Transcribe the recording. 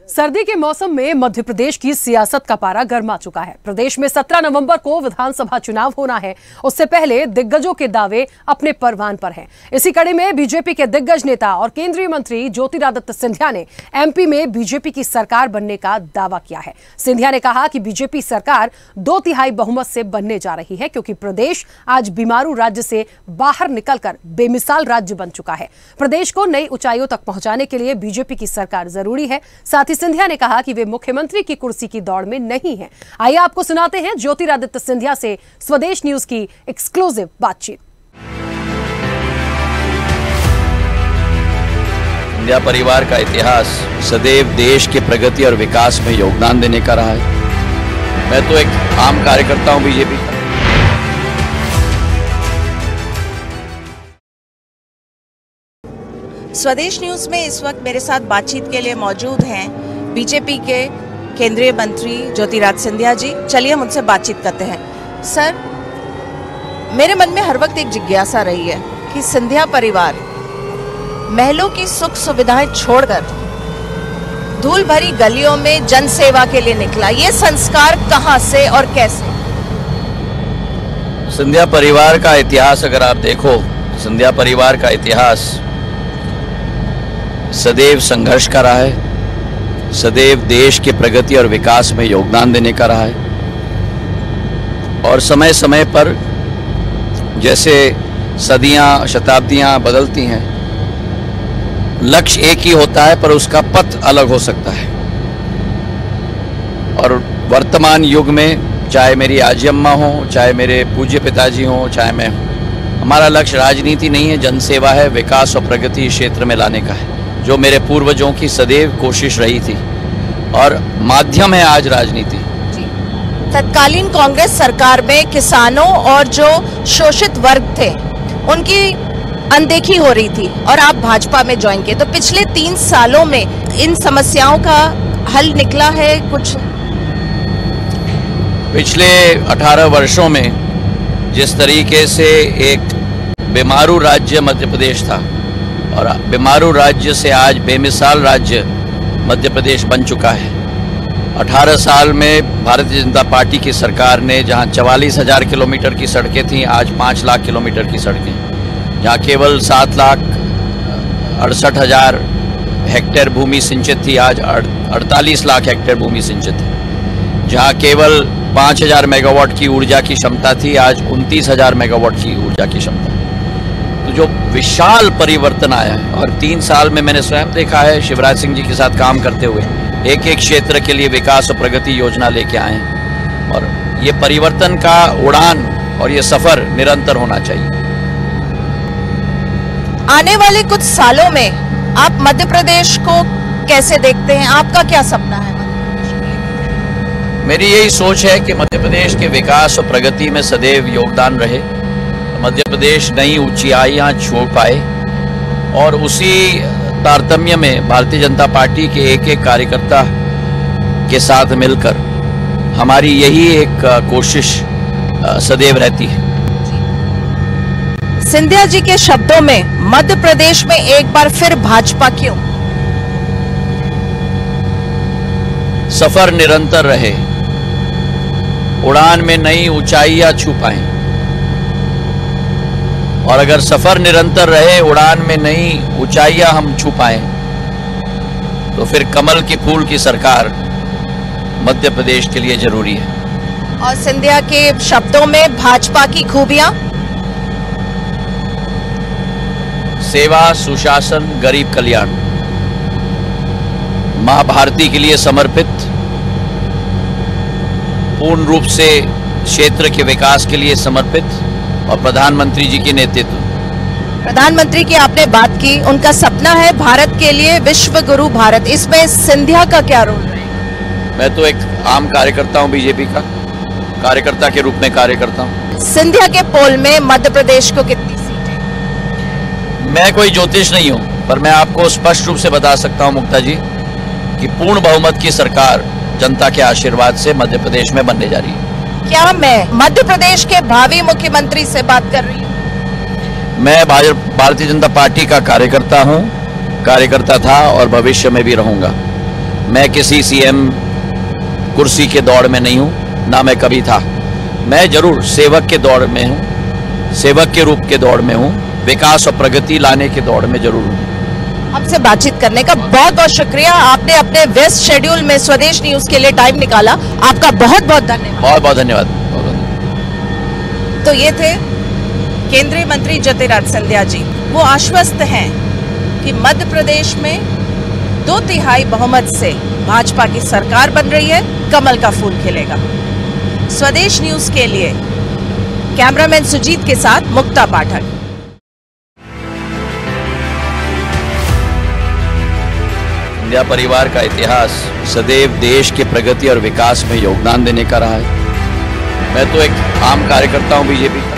सर्दी के मौसम में मध्य प्रदेश की सियासत का पारा गर्मा चुका है। प्रदेश में 17 नवंबर को विधानसभा चुनाव होना है। उससे पहले दिग्गजों के दावे अपने परवान पर हैं। इसी कड़ी में बीजेपी के दिग्गज नेता और केंद्रीय मंत्री ज्योतिरादित्य सिंधिया ने एमपी में बीजेपी की सरकार बनने का दावा किया है। सिंधिया ने कहा कि बीजेपी सरकार 2/3 बहुमत से बनने जा रही है, क्योंकि प्रदेश आज बीमारू राज्य से बाहर निकलकर बेमिसाल राज्य बन चुका है। प्रदेश को नई ऊंचाइयों तक पहुंचाने के लिए बीजेपी की सरकार जरूरी है। साथ ही सिंधिया ने कहा कि वे मुख्यमंत्री की कुर्सी की दौड़ में नहीं हैं। आइए आपको सुनाते हैं ज्योतिरादित्य सिंधिया से स्वदेश न्यूज की एक्सक्लूसिव बातचीत। सिंधिया परिवार का इतिहास सदैव देश के प्रगति और विकास में योगदान देने का रहा है। मैं तो एक आम कार्यकर्ता हूं बीजेपी का। स्वदेश न्यूज में इस वक्त मेरे साथ बातचीत के लिए मौजूद हैं बीजेपी के केंद्रीय मंत्री ज्योतिरादित्य सिंधिया जी। चलिए हम उनसे बातचीत करते हैं। सर, मेरे मन में हर वक्त एक जिज्ञासा रही है कि सिंधिया परिवार महलों की सुख सुविधाएं छोड़कर धूल भरी गलियों में जन सेवा के लिए निकला। ये संस्कार कहां से और कैसे? सिंधिया परिवार का इतिहास अगर आप देखो, सिंधिया परिवार का इतिहास सदैव संघर्ष का रहा है, सदैव देश के प्रगति और विकास में योगदान देने का रहा है। और समय समय पर जैसे सदियां शताब्दियां बदलती हैं, लक्ष्य एक ही होता है पर उसका पथ अलग हो सकता है। और वर्तमान युग में चाहे मेरी आजी अम्मा हो, चाहे मेरे पूज्य पिताजी हो, चाहे मैं हूं, हमारा लक्ष्य राजनीति नहीं है, जनसेवा है, विकास और प्रगति इस क्षेत्र में लाने का है, जो मेरे पूर्वजों की सदैव कोशिश रही थी और माध्यम है आज राजनीति। तत्कालीन कांग्रेस सरकार में किसानों और जो शोषित वर्ग थे उनकी अनदेखी हो रही थी और आप भाजपा में ज्वाइन किए, तो पिछले 3 सालों में इन समस्याओं का हल निकला है कुछ? पिछले 18 वर्षों में जिस तरीके से एक बीमारू राज्य मध्य प्रदेश था और बीमारू राज्य से आज बेमिसाल राज्य मध्य प्रदेश बन चुका है। 18 साल में भारतीय जनता पार्टी की सरकार ने जहां 44,000 किलोमीटर की सड़कें थीं, आज 5 लाख किलोमीटर की सड़कें। जहां केवल 7,68,000 हेक्टेयर भूमि सिंचित थी, आज 48 लाख हेक्टेयर भूमि सिंचित है। जहां केवल 5,000 मेगावाट की ऊर्जा की क्षमता थी, आज 29,000 मेगावाट की ऊर्जा की क्षमता। तो जो विशाल परिवर्तन आया है, और 3 साल में मैंने स्वयं देखा है शिवराज सिंह जी के साथ काम करते हुए एक एक क्षेत्र के लिए विकास और प्रगति योजना लेके आए हैं। और ये परिवर्तन का उड़ान और ये सफर निरंतर होना चाहिए। आने वाले कुछ सालों में आप मध्य प्रदेश को कैसे देखते हैं? आपका क्या सपना है? मेरी यही सोच है कि मध्य प्रदेश के विकास और प्रगति में सदैव योगदान रहे, मध्य प्रदेश नई ऊंचाइयां छू पाए। और उसी तारतम्य में भारतीय जनता पार्टी के एक एक कार्यकर्ता के साथ मिलकर हमारी यही एक कोशिश सदैव रहती है। सिंधिया जी के शब्दों में मध्य प्रदेश में एक बार फिर भाजपा क्यों? सफर निरंतर रहे, उड़ान में नई ऊंचाइयां छू पाएं। और अगर सफर निरंतर रहे, उड़ान में नई ऊंचाइयां हम छू पाएं, तो फिर कमल की फूल की सरकार मध्य प्रदेश के लिए जरूरी है। और सिंधिया के शब्दों में भाजपा की खूबियां? सेवा, सुशासन, गरीब कल्याण, मां भारती के लिए समर्पित, पूर्ण रूप से क्षेत्र के विकास के लिए समर्पित, और प्रधानमंत्री जी के नेतृत्व। प्रधानमंत्री की आपने बात की, उनका सपना है भारत के लिए विश्व गुरु भारत। इसमें सिंधिया का क्या रोल रहेगा? मैं तो एक आम कार्यकर्ता हूं, बीजेपी का कार्यकर्ता के रूप में कार्य करता हूं। सिंधिया के पोल में मध्य प्रदेश को कितनी सीटें? मैं कोई ज्योतिष नहीं हूं, पर मैं आपको स्पष्ट रूप से बता सकता हूं मुक्ता जी कि पूर्ण बहुमत की सरकार जनता के आशीर्वाद से मध्य प्रदेश में बनने जा रही है। क्या मैं मध्य प्रदेश के भावी मुख्यमंत्री से बात कर रही हूँ? मैं भारतीय जनता पार्टी का कार्यकर्ता हूं, कार्यकर्ता था और भविष्य में भी रहूंगा। मैं किसी सीएम कुर्सी के दौड़ में नहीं हूं, ना मैं कभी था। मैं जरूर सेवक के दौड़ में हूं, सेवक के रूप के दौड़ में हूं, विकास और प्रगति लाने के दौड़ में जरूर हूं। हमसे बातचीत करने का बहुत बहुत शुक्रिया। आपने अपने व्यस्त शेड्यूल में स्वदेश न्यूज के लिए टाइम निकाला, आपका बहुत बहुत धन्यवाद। बहुत बहुत धन्यवाद। तो ये थे केंद्रीय मंत्री ज्योतिरादित्य सिंधिया जी। वो आश्वस्त हैं कि मध्य प्रदेश में 2/3 बहुमत से भाजपा की सरकार बन रही है, कमल का फूल खिलेगा। स्वदेश न्यूज के लिए कैमरामैन सुजीत के साथ मुक्ता पाठक। सिंधिया परिवार का इतिहास सदैव देश के प्रगति और विकास में योगदान देने का रहा है। मैं तो एक आम कार्यकर्ता हूं बीजेपी का।